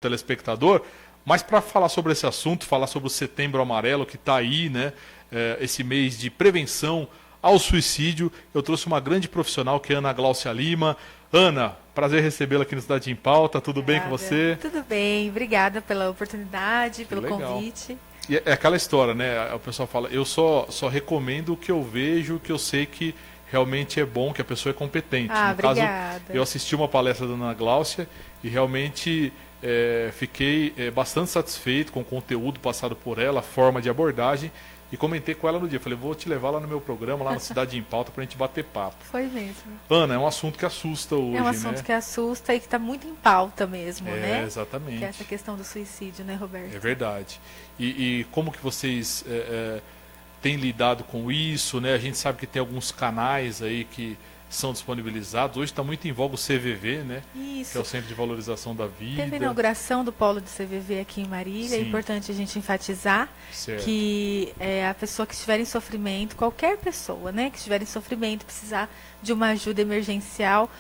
telespectador, mas para falar sobre esse assunto, falar sobre o Setembro Amarelo que está aí, né? Esse mês de prevenção ao suicídio, eu trouxe uma grande profissional que é Ana Gláucia Lima. Ana, prazer recebê-la aqui no Cidade em Pauta, tudo bem com você? Tudo bem, obrigada pela oportunidade, Que pelo legal. convite. E é aquela história, né? O pessoal fala, eu só recomendo o que eu vejo, o que eu sei que realmente é bom, que a pessoa é competente. No Obrigada. caso, eu assisti uma palestra da Ana Gláucia e realmente fiquei bastante satisfeito com o conteúdo passado por ela, a forma de abordagem, e comentei com ela no dia. Falei, vou te levar lá no meu programa, lá na Cidade em Pauta, pra gente bater papo. Foi mesmo. Ana, é um assunto que assusta hoje, né? É um assunto que assusta e que está muito em pauta mesmo, né? Exatamente. Que é essa questão do suicídio, né, Roberto? É verdade. E como que vocês têm lidado com isso, né? A gente sabe que tem alguns canais aí que são disponibilizados. Hoje está muito em voga o CVV, né? Isso. Que é o Centro de Valorização da Vida. Teve a inauguração do polo do CVV aqui em Marília. Sim. É importante a gente enfatizar Certo. que a pessoa que estiver em sofrimento, qualquer pessoa, né, que estiver em sofrimento, precisar de uma ajuda emergencial,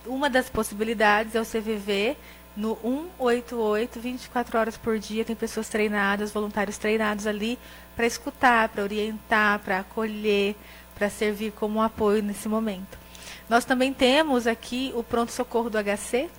uma das possibilidades é o CVV no 188, 24 horas por dia. Tem pessoas treinadas, voluntários treinados ali para escutar, para orientar, para acolher, para servir como um apoio nesse momento. Nós também temos aqui o pronto-socorro do HC,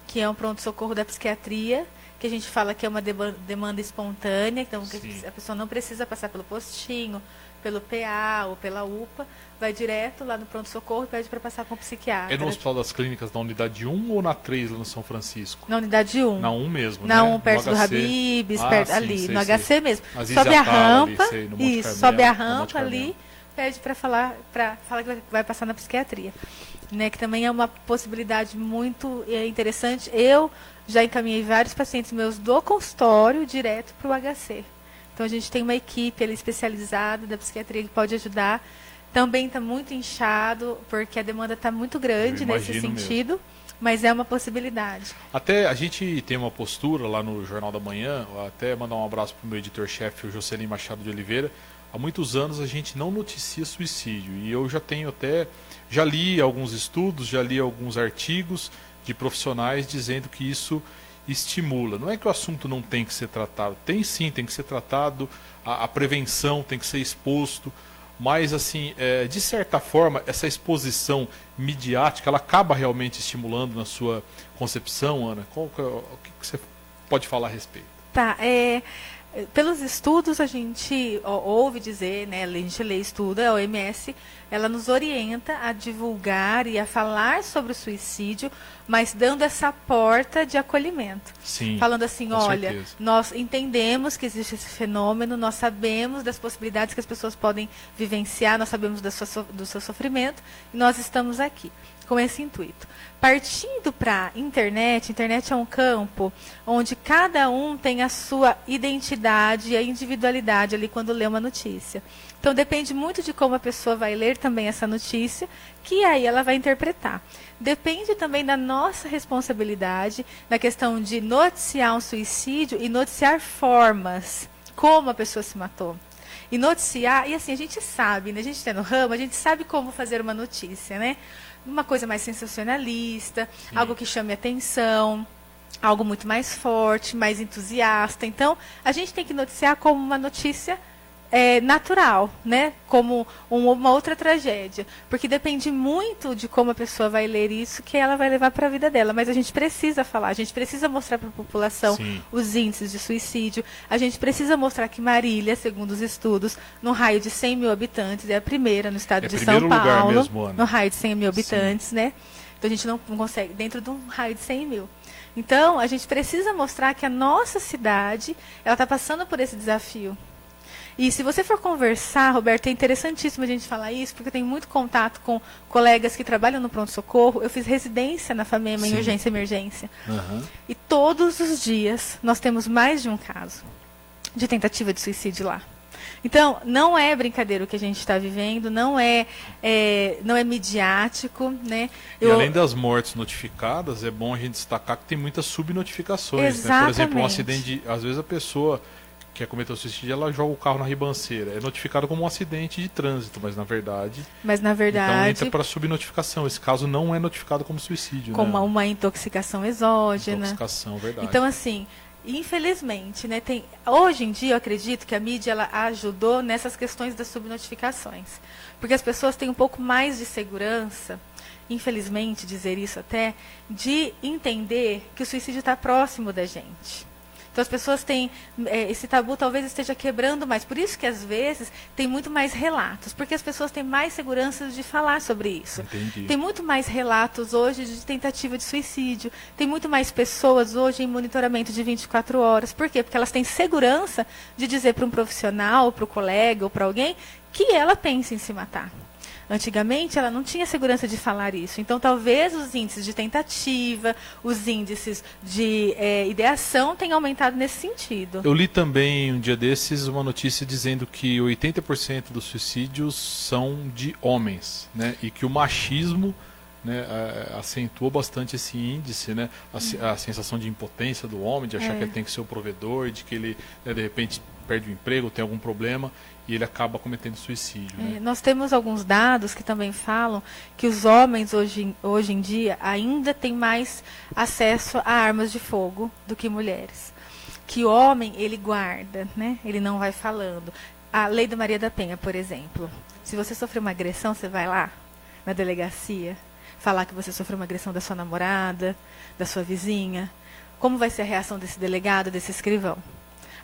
que é um pronto-socorro da psiquiatria, que a gente fala que é uma demanda espontânea, então a pessoa não precisa passar pelo postinho, pelo PA ou pela UPA, vai direto lá no pronto-socorro e pede para passar com o psiquiatra. É no Hospital das Clínicas na unidade 1 ou na 3 lá no São Francisco? Na unidade 1. Na 1 mesmo, na né? 1, perto no do HC. Habib's, perto, sim, ali, sei, no sei. HC mesmo. Mas Sobe a ali, rampa, sei, no Monte isso, Carmelo, sobe a no Monte rampa Carmelo. ali, pede para falar que vai passar na psiquiatria. Né, que também é uma possibilidade muito interessante. Eu já encaminhei vários pacientes meus do consultório direto para o HC. Então a gente tem uma equipe ali especializada da psiquiatria que pode ajudar. Também está muito inchado, porque a demanda está muito grande nesse sentido, mesmo. Mas é uma possibilidade. Até a gente tem uma postura lá no Jornal da Manhã, até mandar um abraço para o meu editor-chefe, o Jocelyn Machado de Oliveira. Há muitos anos a gente não noticia suicídio, e eu já li alguns estudos, já li alguns artigos de profissionais dizendo que isso estimula. Não é que o assunto não tem que ser tratado, tem sim, tem que ser tratado, a prevenção tem que ser exposto, mas assim, de certa forma, essa exposição midiática, ela acaba realmente estimulando na sua concepção, Ana? O que você pode falar a respeito? Tá, pelos estudos a gente ouve dizer, né, a gente lê estudo, a OMS, ela nos orienta a divulgar e a falar sobre o suicídio, mas dando essa porta de acolhimento. Sim, falando assim, olha, certeza. Nós entendemos que existe esse fenômeno, nós sabemos das possibilidades que as pessoas podem vivenciar, nós sabemos do seu sofrimento, e nós estamos aqui com esse intuito. Partindo para a internet é um campo onde cada um tem a sua identidade e a individualidade ali quando lê uma notícia. Então depende muito de como a pessoa vai ler também essa notícia, que aí ela vai interpretar. Depende também da nossa responsabilidade na questão de noticiar um suicídio e noticiar formas, como a pessoa se matou. E noticiar, e assim, a gente sabe, né? A gente está no ramo, a gente sabe como fazer uma notícia, né? Uma coisa mais sensacionalista, algo que chame atenção, algo muito mais forte, mais entusiasta. Então, a gente tem que noticiar como uma notícia natural, né? Como uma outra tragédia. Porque depende muito de como a pessoa vai ler isso, que ela vai levar para a vida dela. Mas a gente precisa falar, a gente precisa mostrar para a população os índices de suicídio. A gente precisa mostrar que Marília, segundo os estudos, no raio de 100 mil habitantes, é a primeira no estado de São Paulo, mesmo, no raio de 100 mil habitantes, né? Então a gente não consegue, dentro de um raio de 100 mil. Então, a gente precisa mostrar que a nossa cidade, ela está passando por esse desafio. E se você for conversar, Roberto, é interessantíssimo a gente falar isso, porque eu tenho muito contato com colegas que trabalham no pronto-socorro. Eu fiz residência na FAMEMA em urgência e emergência. E todos os dias nós temos mais de um caso de tentativa de suicídio lá. Então, não é brincadeira o que a gente está vivendo, não é midiático, né? E além das mortes notificadas, é bom a gente destacar que tem muitas subnotificações, né? Por exemplo, um acidente, às vezes a pessoa quer cometer o suicídio, ela joga o carro na ribanceira. É notificado como um acidente de trânsito, mas na verdade... Então entra para subnotificação. Esse caso não é notificado como suicídio. Como uma intoxicação exógena. Intoxicação, verdade. Então, assim, infelizmente, né, hoje em dia eu acredito que a mídia ela ajudou nessas questões das subnotificações. Porque as pessoas têm um pouco mais de segurança, infelizmente dizer isso até, de entender que o suicídio está próximo da gente. Então as pessoas têm, esse tabu talvez esteja quebrando mais. Por isso que às vezes tem muito mais relatos, porque as pessoas têm mais segurança de falar sobre isso. Entendi. Tem muito mais relatos hoje de tentativa de suicídio. Tem muito mais pessoas hoje em monitoramento de 24 horas. Por quê? Porque elas têm segurança de dizer para um profissional, para o colega ou para alguém que ela pensa em se matar. Antigamente, ela não tinha segurança de falar isso. Então, talvez os índices de tentativa, os índices de ideação tenham aumentado nesse sentido. Eu li também, um dia desses, uma notícia dizendo que 80% dos suicídios são de homens, né? E que o machismo, né, acentuou bastante esse índice, né? A sensação de impotência do homem, de achar que ele tem que ser o provedor, de que ele, né, de repente, perde o emprego, tem algum problema e ele acaba cometendo suicídio. Né? Nós temos alguns dados que também falam que os homens hoje em dia ainda têm mais acesso a armas de fogo do que mulheres. Que o homem, ele guarda, né? Ele não vai falando. A lei da Maria da Penha, por exemplo. Se você sofreu uma agressão, você vai lá na delegacia falar que você sofreu uma agressão da sua namorada, da sua vizinha. Como vai ser a reação desse delegado, desse escrivão?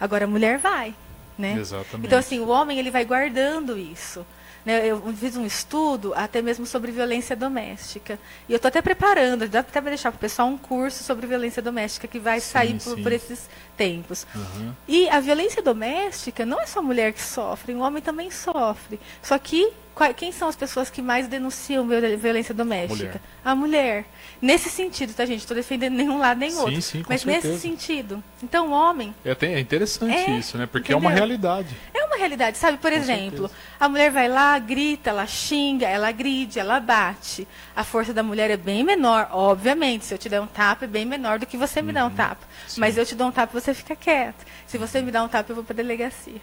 Agora a mulher vai, né? Exatamente. Então, assim, o homem ele vai guardando isso. Né? Eu fiz um estudo até mesmo sobre violência doméstica. E eu estou até preparando, dá até para deixar para o pessoal um curso sobre violência doméstica que vai sair por esses tempos. Uhum. E a violência doméstica não é só a mulher que sofre, o homem também sofre. Só que quem são as pessoas que mais denunciam violência doméstica? A mulher. Nesse sentido, tá, gente? Estou defendendo nenhum lado nem outro. Sim, mas certeza. Nesse sentido. Então, o homem... É interessante isso, né? Porque entendeu? é uma realidade. É uma realidade, sabe? Por exemplo, certeza. a mulher vai lá, grita, ela xinga, ela agride, ela bate. A força da mulher é bem menor, obviamente. Se eu te der um tapa, é bem menor do que você me dá um tapa. Sim. Mas eu te dou um tapa, você fica quieto. Se você me dá um tapa, eu vou para a delegacia.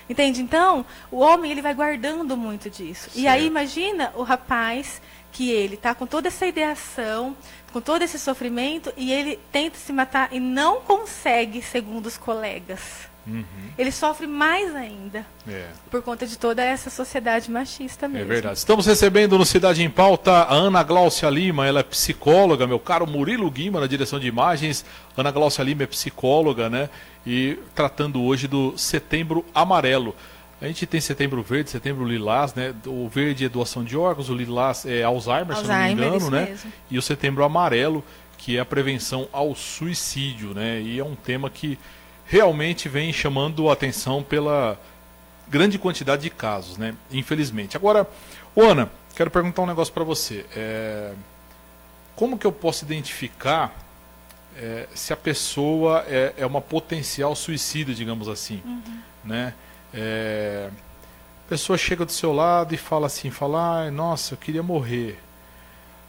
Entende? Então, o homem ele vai guardando muito disso. Certo. E aí, imagina o rapaz que ele está com toda essa ideação, com todo esse sofrimento, e ele tenta se matar e não consegue, segundo os colegas. Uhum. Ele sofre mais ainda. Por conta de toda essa sociedade machista mesmo. É verdade. Estamos recebendo no Cidade em Pauta a Ana Gláucia Lima, ela é psicóloga, meu caro Murilo Guima na direção de imagens. Ana Gláucia Lima é psicóloga, né? E tratando hoje do Setembro Amarelo. A gente tem Setembro Verde, Setembro Lilás, né? O verde é doação de órgãos, o lilás é Alzheimer, se não me engano, né? Mesmo. E o Setembro Amarelo, que é a prevenção ao suicídio, né? E é um tema que realmente vem chamando a atenção pela grande quantidade de casos, né? Infelizmente. Agora, Ana, quero perguntar um negócio para você. Como que eu posso identificar se a pessoa é uma potencial suicida, digamos assim, né? A pessoa chega do seu lado e fala assim, ai, nossa, eu queria morrer.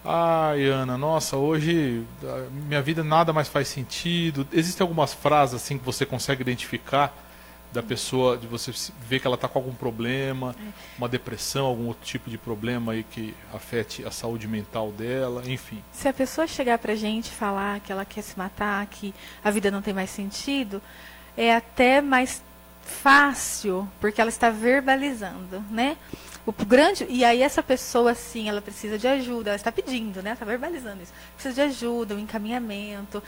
Ai, Ana, nossa, hoje minha vida nada mais faz sentido. Existem algumas frases assim que você consegue identificar da pessoa, de você ver que ela está com algum problema, uma depressão, algum outro tipo de problema aí que afete a saúde mental dela, enfim. Se a pessoa chegar pra gente e falar que ela quer se matar, que a vida não tem mais sentido, é até mais fácil, porque ela está verbalizando, né? E aí essa pessoa, assim, ela precisa de ajuda, ela está pedindo, né? Está verbalizando isso. Precisa de ajuda, um encaminhamento,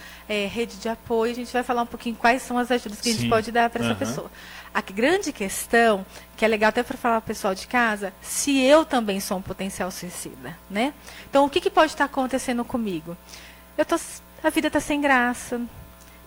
rede de apoio. A gente vai falar um pouquinho quais são as ajudas que a gente pode dar para essa pessoa. A grande questão, que é legal até para falar para o pessoal de casa, se eu também sou um potencial suicida, né? Então, o que pode estar acontecendo comigo? A vida está sem graça,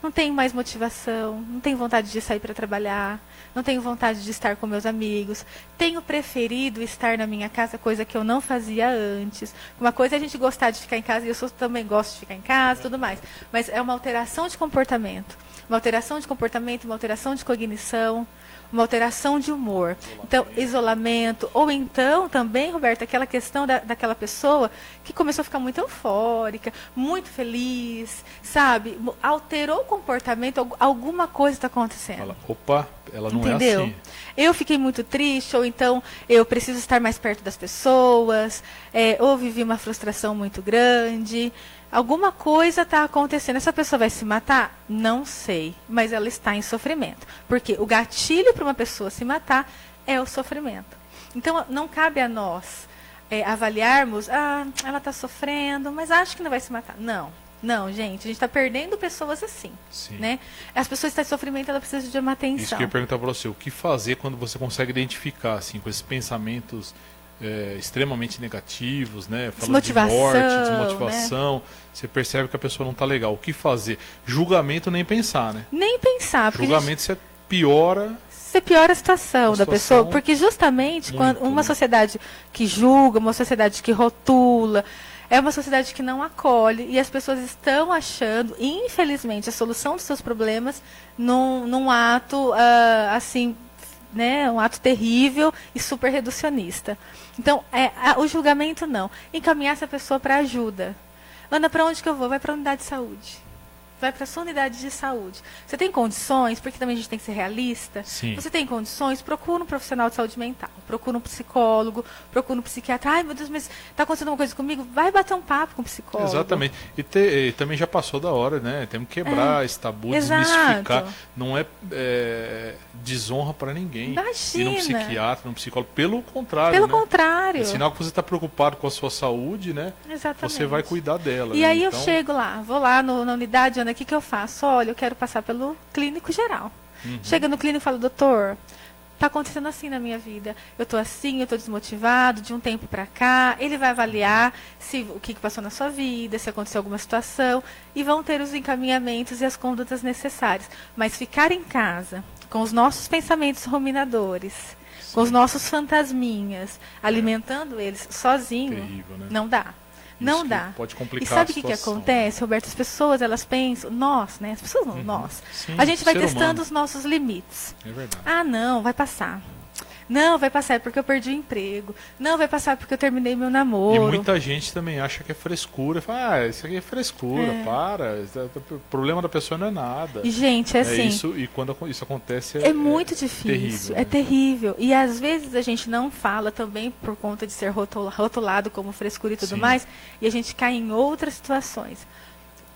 não tenho mais motivação, não tenho vontade de sair para trabalhar, não tenho vontade de estar com meus amigos, tenho preferido estar na minha casa, coisa que eu não fazia antes. Uma coisa é a gente gostar de ficar em casa, e eu também gosto de ficar em casa e tudo mais, mas é uma alteração de comportamento. uma alteração de comportamento, uma alteração de cognição, uma alteração de humor. Então, isolamento. Ou então, também, Roberto, aquela questão daquela pessoa que começou a ficar muito eufórica, muito feliz, sabe? Alterou o comportamento, alguma coisa está acontecendo. Fala, opa, ela não Entendeu? é assim. Eu fiquei muito triste, ou então eu preciso estar mais perto das pessoas, ou vivi uma frustração muito grande. Alguma coisa está acontecendo. Essa pessoa vai se matar? Não sei, mas ela está em sofrimento. Porque o gatilho para uma pessoa se matar é o sofrimento. Então, não cabe a nós avaliarmos, ela está sofrendo, mas acho que não vai se matar. Não, gente, a gente está perdendo pessoas assim. Sim. Né? As pessoas que estão em sofrimento, elas precisam de uma atenção. Isso que eu ia perguntar para você, o que fazer quando você consegue identificar, assim, com esses pensamentos extremamente negativos, né? Falando de morte, desmotivação, né? Você percebe que a pessoa não está legal. O que fazer? Julgamento nem pensar, né? Nem pensar. Julgamento você piora... Você piora a situação da pessoa, porque justamente muito, quando uma sociedade que julga, uma sociedade que rotula, é uma sociedade que não acolhe, e as pessoas estão achando, infelizmente, a solução dos seus problemas num ato assim, né, um ato terrível e super reducionista. Então, o julgamento não. Encaminhar essa pessoa para ajuda. Ana, para onde que eu vou? Vai para a unidade de saúde. Vai para a sua unidade de saúde. Você tem condições, porque também a gente tem que ser realista. Sim. Você tem condições, procura um profissional de saúde mental. Procura um psicólogo, procura um psiquiatra. Ai, meu Deus, mas está acontecendo alguma coisa comigo? Vai bater um papo com o psicólogo. Exatamente. E também já passou da hora, né? Temos que quebrar esse tabu, desmistificar. Não é desonra para ninguém. Imagina. Ir num psiquiatra, num psicólogo. Pelo contrário, Pelo né? contrário. É sinal que você está preocupado com a sua saúde, né? Exatamente. Você vai cuidar dela. E né? aí então... eu chego lá, vou lá na unidade, Ana, o que eu faço? Olha, eu quero passar pelo clínico geral. Chega no clínico e fala, doutor, está acontecendo assim na minha vida. Eu estou assim, eu estou desmotivado, de um tempo para cá. Ele vai avaliar o que passou na sua vida, se aconteceu alguma situação, e vão ter os encaminhamentos e as condutas necessárias. Mas ficar em casa, com os nossos pensamentos ruminadores, sim, com os nossos fantasminhas, alimentando eles sozinho, terrível, né? Não dá. Não dá. Pode complicar. E sabe o que acontece, Roberto? As pessoas, elas pensam, nós, né? As pessoas não, nós. Sim, a gente vai testando humano. os nossos limites. É verdade. Não, vai passar. Não, vai passar porque eu perdi o emprego. Não, vai passar porque eu terminei meu namoro. E muita gente também acha que é frescura. Fala, isso aqui é frescura, para. O problema da pessoa não é nada. E, gente, assim... Isso, e quando isso acontece é muito difícil, terrível, né? É terrível. E às vezes a gente não fala também por conta de ser rotulado como frescura e tudo Sim. mais, e a gente cai em outras situações.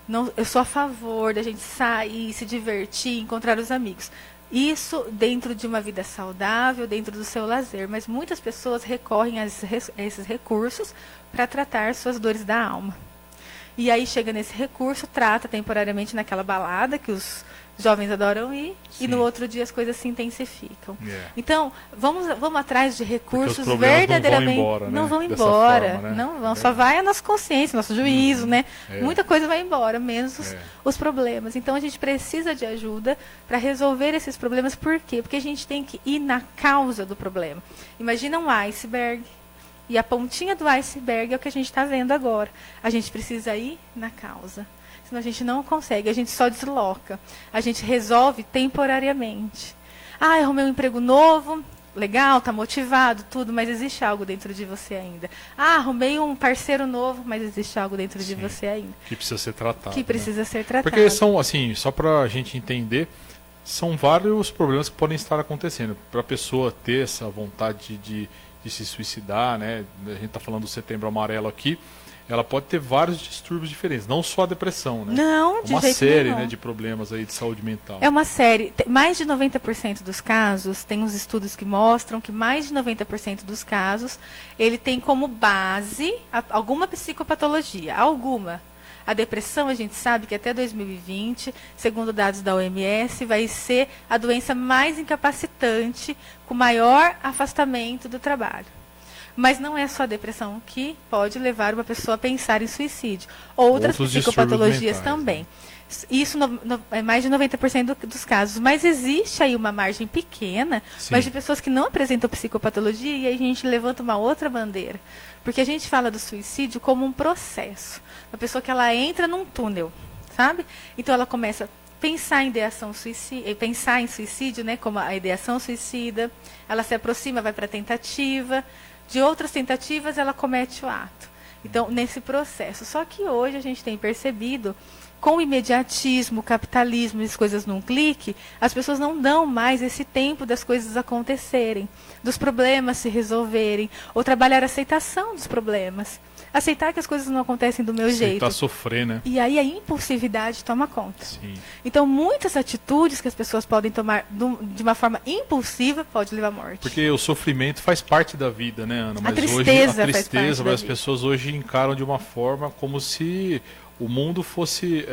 Não, eu sou a favor da gente sair, se divertir, encontrar os amigos. Isso dentro de uma vida saudável, dentro do seu lazer. Mas muitas pessoas recorrem a esses recursos para tratar suas dores da alma. E aí chega nesse recurso, trata temporariamente naquela balada que os jovens adoram ir, sim, e no outro dia as coisas se intensificam. Então, vamos atrás de recursos verdadeiramente... Não vão embora, não vão embora, forma, né? Não vão, só vai a nossa consciência, nosso juízo, né? Muita coisa vai embora, menos os problemas. Então, a gente precisa de ajuda para resolver esses problemas. Por quê? Porque a gente tem que ir na causa do problema. Imagina um iceberg, e a pontinha do iceberg é o que a gente está vendo agora. A gente precisa ir na causa. Senão a gente não consegue, a gente só desloca. A gente resolve temporariamente. Eu arrumei um emprego novo, legal, está motivado, tudo, mas existe algo dentro de você ainda. Arrumei um parceiro novo, mas existe algo dentro de você ainda. Que precisa ser tratado. Que precisa ser tratado. Porque são, assim, só para a gente entender, são vários problemas que podem estar acontecendo. Para a pessoa ter essa vontade de se suicidar, né? A gente está falando do Setembro Amarelo aqui. Ela pode ter vários distúrbios diferentes, não só a depressão, né? Não, de uma jeito série, nenhum, né, de problemas aí de saúde mental. É uma série. Mais de 90% dos casos, tem uns estudos que mostram que mais de 90% dos casos, ele tem como base alguma psicopatologia, alguma. A depressão, a gente sabe que até 2020, segundo dados da OMS, vai ser a doença mais incapacitante, com maior afastamento do trabalho. Mas não é só a depressão que pode levar uma pessoa a pensar em suicídio. Outras psicopatologias também. Né? Isso é mais de 90% dos casos. Mas existe aí uma margem pequena, sim, mas de pessoas que não apresentam psicopatologia, e aí a gente levanta uma outra bandeira. Porque a gente fala do suicídio como um processo. Uma pessoa que ela entra num túnel, sabe? Então ela começa pensar em ideação suicida, pensar em suicídio, né, como a ideação suicida, ela se aproxima, vai para a tentativa, de outras tentativas ela comete o ato. Então, nesse processo. Só que hoje a gente tem percebido, com o imediatismo, o capitalismo, as coisas num clique, as pessoas não dão mais esse tempo das coisas acontecerem, dos problemas se resolverem, ou trabalhar a aceitação dos problemas. Aceitar que as coisas não acontecem do meu jeito. Aceitar sofrer, né? E aí a impulsividade toma conta. Sim. Então, muitas atitudes que as pessoas podem tomar de uma forma impulsiva pode levar à morte. Porque o sofrimento faz parte da vida, né, Ana? Mas tristeza hoje a faz tristeza, parte da as vida. pessoas hoje encaram de uma forma como se o mundo fosse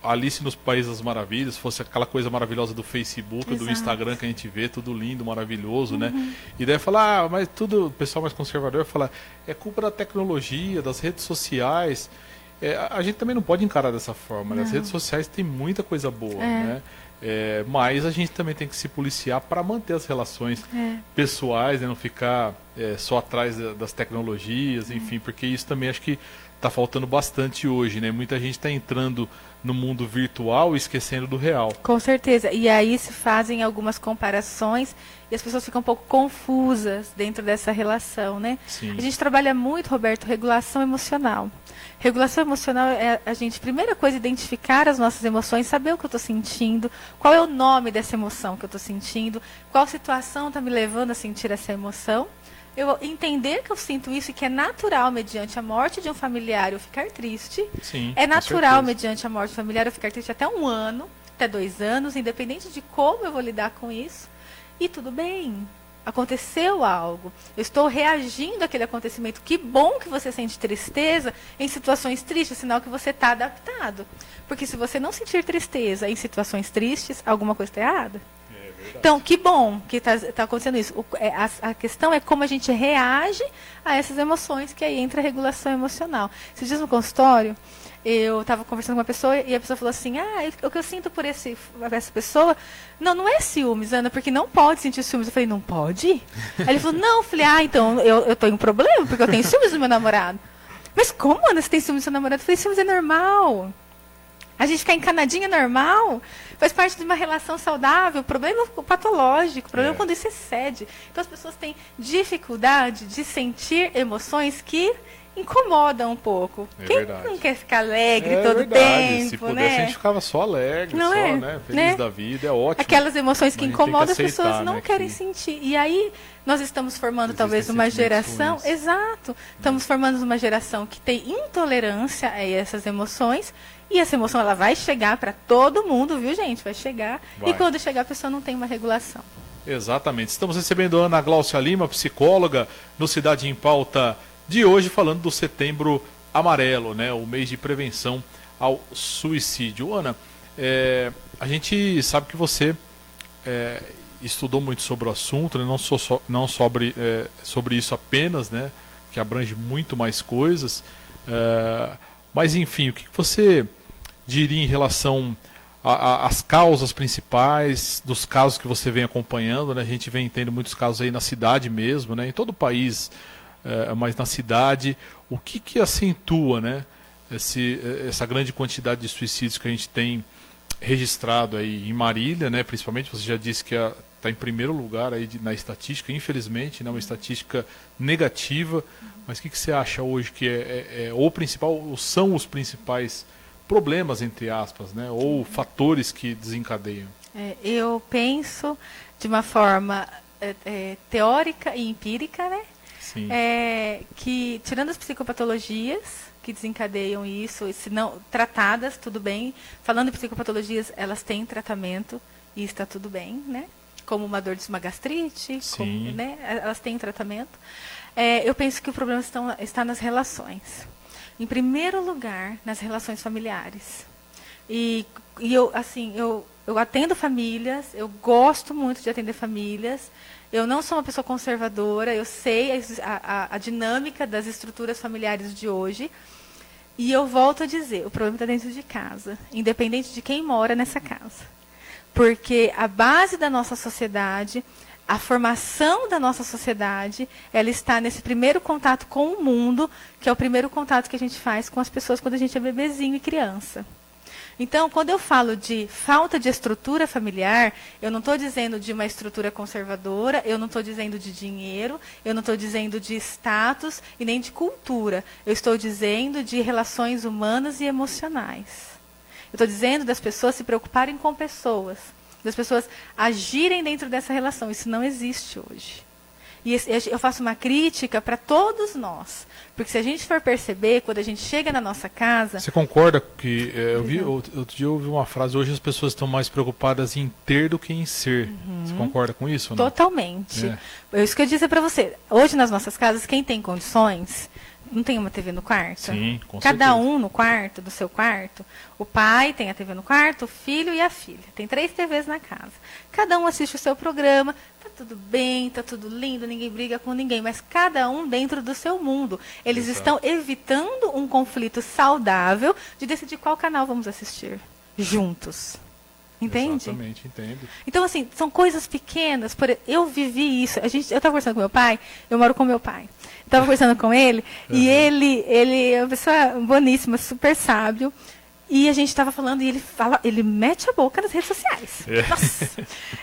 Alice nos Países das Maravilhas, fosse aquela coisa maravilhosa do Facebook, do Exato. Instagram que a gente vê, tudo lindo, maravilhoso, né? E daí falar, mas tudo, o pessoal mais conservador fala, é culpa da tecnologia, das redes sociais. A gente também não pode encarar dessa forma, né? As redes sociais têm muita coisa boa, né? Mas a gente também tem que se policiar para manter as relações pessoais, né? Não ficar só atrás das tecnologias, enfim, porque isso também acho que está faltando bastante hoje, né? Muita gente está entrando no mundo virtual e esquecendo do real. Com certeza. E aí se fazem algumas comparações e as pessoas ficam um pouco confusas dentro dessa relação, né? Sim. A gente trabalha muito, Roberto, regulação emocional. Regulação emocional é a gente, primeira coisa, identificar as nossas emoções, saber o que eu estou sentindo, qual é o nome dessa emoção que eu estou sentindo, qual situação está me levando a sentir essa emoção. Eu entender que eu sinto isso e que é natural, mediante a morte de um familiar, eu ficar triste. Sim, é com natural, certeza. mediante a morte familiar, eu ficar triste até 1 ano, até 2 anos, independente de como eu vou lidar com isso. E tudo bem. Aconteceu algo. Eu estou reagindo àquele acontecimento. Que bom que você sente tristeza em situações tristes, sinal que você está adaptado. Porque se você não sentir tristeza em situações tristes, alguma coisa está errada. Então, que bom que está acontecendo isso. A questão é como a gente reage a essas emoções, que aí entra a regulação emocional. Esses dias no consultório, eu estava conversando com uma pessoa e a pessoa falou assim, o que eu sinto por essa pessoa, não é ciúmes, Ana, porque não pode sentir ciúmes. Eu falei, não pode? Aí ele falou, não. Eu falei, então eu estou em um problema, porque eu tenho ciúmes do meu namorado. Mas como, Ana, você tem ciúmes do seu namorado? Eu falei, ciúmes é normal. A gente ficar encanadinha é normal, faz parte de uma relação saudável. O problema é patológico, o problema é quando isso excede. Então as pessoas têm dificuldade de sentir emoções que incomodam um pouco. Quem verdade. não quer ficar alegre todo verdade. tempo, Se pudesse, né? a gente ficava só alegre, Não só, é? né? Feliz Né? da vida, é ótimo. Aquelas emoções que Mas a gente tem que incomodam, as pessoas aceitar, não né, querem que sentir. E aí nós estamos formando existem talvez uma sentimentos geração, ruins. exato, estamos formando uma geração que tem intolerância a essas emoções. E essa emoção ela vai chegar para todo mundo, viu, gente? Vai chegar. Vai. E quando chegar, a pessoa não tem uma regulação. Exatamente. Estamos recebendo a Ana Gláucia Lima, psicóloga, no Cidade em Pauta de hoje, falando do Setembro Amarelo, né? O mês de prevenção ao suicídio. Ana, a gente sabe que você estudou muito sobre o assunto, né? Não sobre isso apenas, né? Que abrange muito mais coisas. Mas, enfim, o que você diria em relação às causas principais dos casos que você vem acompanhando, né? A gente vem tendo muitos casos aí na cidade mesmo, né? Em todo o país, mas na cidade. O que acentua, né? Essa grande quantidade de suicídios que a gente tem registrado aí em Marília, né? Principalmente, você já disse que está em primeiro lugar aí na estatística, infelizmente, né? Uma estatística negativa. Mas o que você acha hoje que o principal, ou são os principais problemas, entre aspas, né? Ou fatores que desencadeiam? Eu penso de uma forma teórica e empírica, né? Sim. Que, tirando as psicopatologias que desencadeiam isso, se não tratadas, tudo bem. Falando em psicopatologias, elas têm tratamento e está tudo bem, né? Como uma dor de uma gastrite, Sim. né? Elas têm tratamento. Eu penso que o problema está nas relações. Em primeiro lugar, nas relações familiares. E eu atendo famílias, eu gosto muito de atender famílias. Eu não sou uma pessoa conservadora, eu sei a dinâmica das estruturas familiares de hoje. E eu volto a dizer, o problema está dentro de casa, independente de quem mora nessa casa. Porque a base da nossa sociedade, a formação da nossa sociedade, ela está nesse primeiro contato com o mundo, que é o primeiro contato que a gente faz com as pessoas quando a gente é bebezinho e criança. Então, quando eu falo de falta de estrutura familiar, eu não estou dizendo de uma estrutura conservadora, eu não estou dizendo de dinheiro, eu não estou dizendo de status e nem de cultura. Eu estou dizendo de relações humanas e emocionais. Eu estou dizendo das pessoas se preocuparem com pessoas, das pessoas agirem dentro dessa relação. Isso não existe hoje. E eu faço uma crítica para todos nós. Porque se a gente for perceber, quando a gente chega na nossa casa... Você concorda que... outro dia eu ouvi uma frase, hoje as pessoas estão mais preocupadas em ter do que em ser. Você concorda com isso? Ou não? Totalmente. É isso que eu disse para você. Hoje nas nossas casas, quem tem condições... Não tem uma TV no quarto? Sim, com Cada certeza. um no quarto, do seu quarto. O pai tem a TV no quarto, o filho e a filha. Tem 3 TVs na casa. Cada um assiste o seu programa. Tá tudo bem, tá tudo lindo, ninguém briga com ninguém. Mas cada um dentro do seu mundo. Eles estão evitando um conflito saudável de decidir qual canal vamos assistir juntos. Entende? Exatamente, entendo. Então, assim, são coisas pequenas. Eu vivi isso. Eu estava conversando com meu pai, eu moro com meu pai. Estava conversando com ele, e ele é uma pessoa boníssima, super sábio. E a gente estava falando, e ele mete a boca nas redes sociais. Nossa!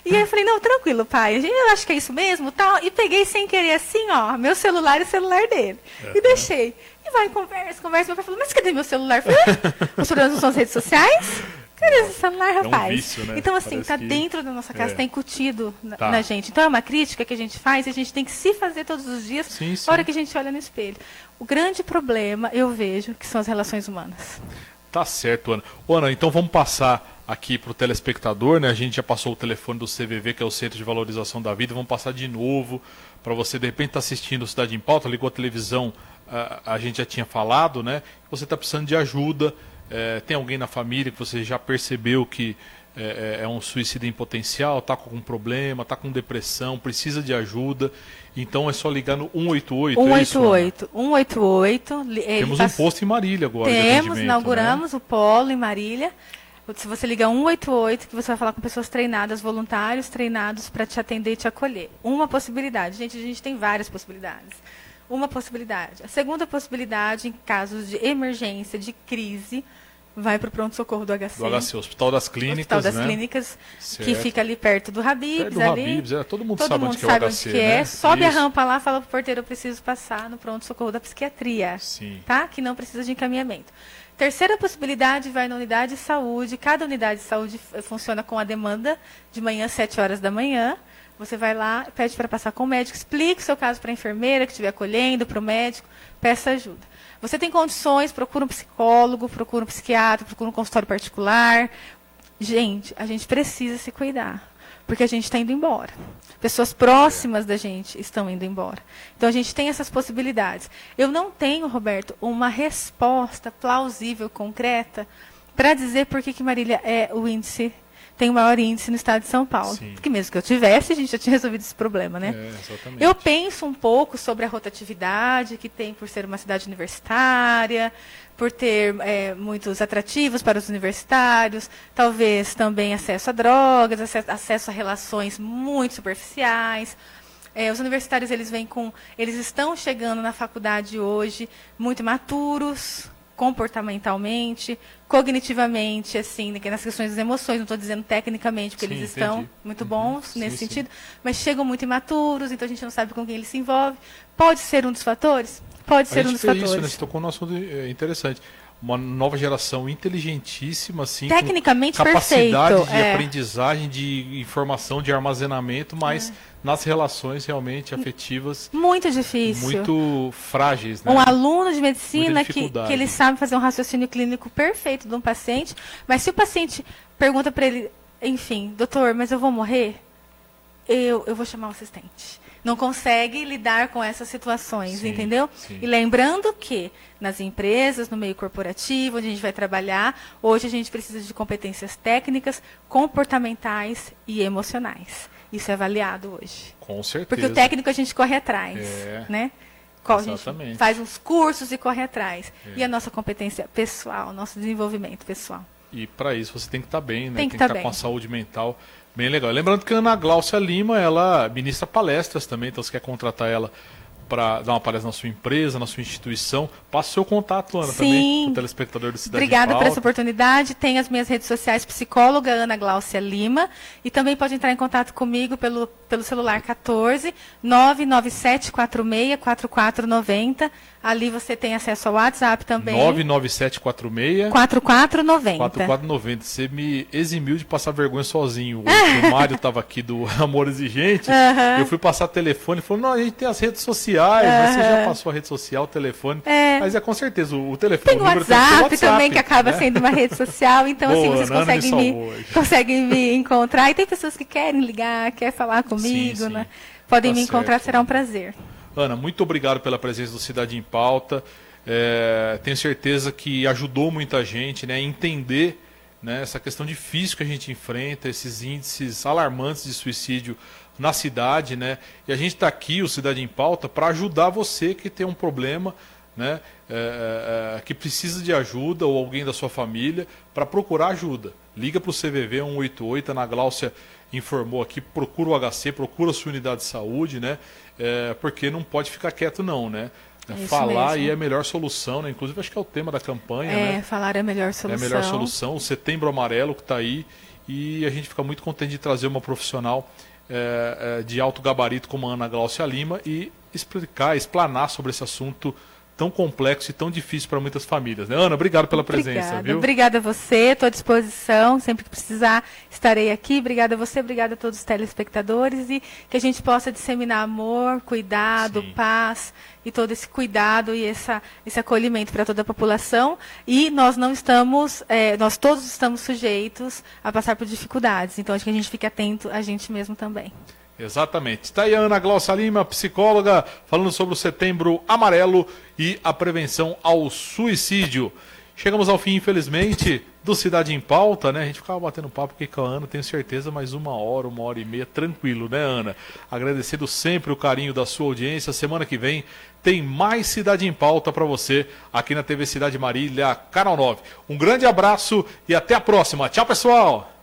E aí eu falei, não, tranquilo, pai, eu acho que é isso mesmo, tal. E peguei sem querer assim, ó, meu celular e o celular dele. E deixei. E vai, conversa. Meu pai falou, mas cadê meu celular? Eu falei, os problemas não são as redes sociais? Cadê esse celular, rapaz? É um vício, né? Então, assim, está dentro da nossa casa, está incutido na gente. Então, é uma crítica que a gente faz e a gente tem que se fazer todos os dias, na hora que a gente olha no espelho. O grande problema, eu vejo, que são as relações humanas. Tá certo, Ana. Ana, então vamos passar aqui para o telespectador, né? A gente já passou o telefone do CVV, que é o Centro de Valorização da Vida. Vamos passar de novo para você, de repente, estar assistindo Cidade em Pauta, ligou a televisão, a gente já tinha falado, né? Você está precisando de ajuda. Tem alguém na família que você já percebeu que é um suicídio em potencial, está com algum problema, está com depressão, precisa de ajuda, então é só ligar no 188. 188. 188. Temos um posto em Marília agora. Temos, inauguramos, né? O polo em Marília. Se você ligar 188, que você vai falar com pessoas treinadas, voluntários treinados para te atender e te acolher. Uma possibilidade. Gente, a gente tem várias possibilidades. Uma possibilidade. A segunda possibilidade, em casos de emergência, de crise, vai para o pronto-socorro do HC. Do HC, Hospital das Clínicas, Hospital das Clínicas, que fica ali perto do Habib's. Perto do Habib's, todo mundo sabe onde que é o HC, né? É. Sobe a rampa lá, fala para o porteiro, eu preciso passar no pronto-socorro da psiquiatria. Sim. Tá? Que não precisa de encaminhamento. Terceira possibilidade, vai na unidade de saúde. Cada unidade de saúde funciona com a demanda, de manhã, 7 horas da manhã. Você vai lá, pede para passar com o médico, explique o seu caso para a enfermeira que estiver acolhendo, para o médico, peça ajuda. Você tem condições, procura um psicólogo, procura um psiquiatra, procura um consultório particular. Gente, a gente precisa se cuidar, porque a gente está indo embora. Pessoas próximas da gente estão indo embora. Então, a gente tem essas possibilidades. Eu não tenho, Roberto, uma resposta plausível, concreta, para dizer por que Marília é o índice... tem o maior índice no estado de São Paulo. Sim. Porque mesmo que eu tivesse, a gente já tinha resolvido esse problema, né? Exatamente. Eu penso um pouco sobre a rotatividade que tem por ser uma cidade universitária, por ter muitos atrativos para os universitários, talvez também acesso a drogas, acesso a relações muito superficiais. Os universitários, eles estão chegando na faculdade hoje muito imaturos, comportamentalmente, cognitivamente, assim, nas questões das emoções, não estou dizendo tecnicamente, porque eles estão muito bons nesse sentido, mas chegam muito imaturos, então a gente não sabe com quem eles se envolvem. Pode ser um dos fatores? Pode ser um dos fatores. Isso, né? Você tocou num assunto interessante. Uma nova geração inteligentíssima, assim, tecnicamente com capacidade perfeito, de aprendizagem, de informação, de armazenamento, mas nas relações realmente afetivas muito difícil, muito frágeis, né? Um aluno de medicina que ele sabe fazer um raciocínio clínico perfeito de um paciente, mas se o paciente pergunta para ele, enfim, doutor, mas eu vou morrer? Eu vou chamar o assistente. Não consegue lidar com essas situações, entendeu? Sim. E lembrando que nas empresas, no meio corporativo, onde a gente vai trabalhar, hoje a gente precisa de competências técnicas, comportamentais e emocionais. Isso é avaliado hoje. Com certeza. Porque o técnico a gente corre atrás, né? A gente faz uns cursos e corre atrás. E a nossa competência pessoal, nosso desenvolvimento pessoal. E para isso você tem que estar bem, né? Tem que estar com a saúde mental bem legal. Lembrando que a Ana Gláucia Lima, ela ministra palestras também, então você quer contratar ela para dar uma palestra na sua empresa, na sua instituição. Passa o seu contato, Ana, Sim. também, para o telespectador do Cidade Obrigada em Pauta. por essa oportunidade. Tem as minhas redes sociais, psicóloga Ana Gláucia Lima, e também pode entrar em contato comigo pelo celular 14 997464490. Ali você tem acesso ao WhatsApp também. 99746 4490. 4490. Você me eximiu de passar vergonha sozinho. O Mário estava aqui do Amor Exigente. Eu fui passar telefone e falou: não, a gente tem as redes sociais, mas você já passou a rede social, o telefone. Mas com certeza o telefone. Tem o WhatsApp também, que acaba sendo uma rede social. Então, Boa, assim, vocês Ana conseguem me encontrar. E tem pessoas que querem ligar, querem falar comigo, sim. né? Podem Tá me encontrar, certo. será um prazer. Ana, muito obrigado pela presença do Cidade em Pauta. Tenho certeza que ajudou muita gente, né, a entender, né, essa questão difícil que a gente enfrenta, esses índices alarmantes de suicídio na cidade, né? E a gente está aqui, o Cidade em Pauta, para ajudar você que tem um problema, né, que precisa de ajuda, ou alguém da sua família, para procurar ajuda. Liga para o CVV 188, a Ana Gláucia informou aqui, procura o HC, procura a sua unidade de saúde, né? Porque não pode ficar quieto não, né? Falar aí é a melhor solução, né? Inclusive acho que é o tema da campanha, né? Falar é a melhor solução. É a melhor solução, o Setembro Amarelo que está aí, e a gente fica muito contente de trazer uma profissional de alto gabarito como a Ana Gláucia Lima e explanar sobre esse assunto tão complexo e tão difícil para muitas famílias, né? Ana, obrigado pela presença, viu? Obrigada a você, estou à disposição, sempre que precisar estarei aqui. Obrigada a você, obrigada a todos os telespectadores, e que a gente possa disseminar amor, cuidado, paz e todo esse cuidado e esse acolhimento para toda a população. E nós não estamos, nós todos estamos sujeitos a passar por dificuldades, então acho que a gente fique atento a gente mesmo também. Exatamente. Está aí a Ana Gláucia Lima, psicóloga, falando sobre o Setembro Amarelo e a prevenção ao suicídio. Chegamos ao fim, infelizmente, do Cidade em Pauta, né? A gente ficava batendo papo aqui com a Ana, tenho certeza, mais 1 hora e meia, tranquilo, né, Ana? Agradecendo sempre o carinho da sua audiência. Semana que vem tem mais Cidade em Pauta para você aqui na TV Cidade Marília, Canal 9. Um grande abraço e até a próxima. Tchau, pessoal!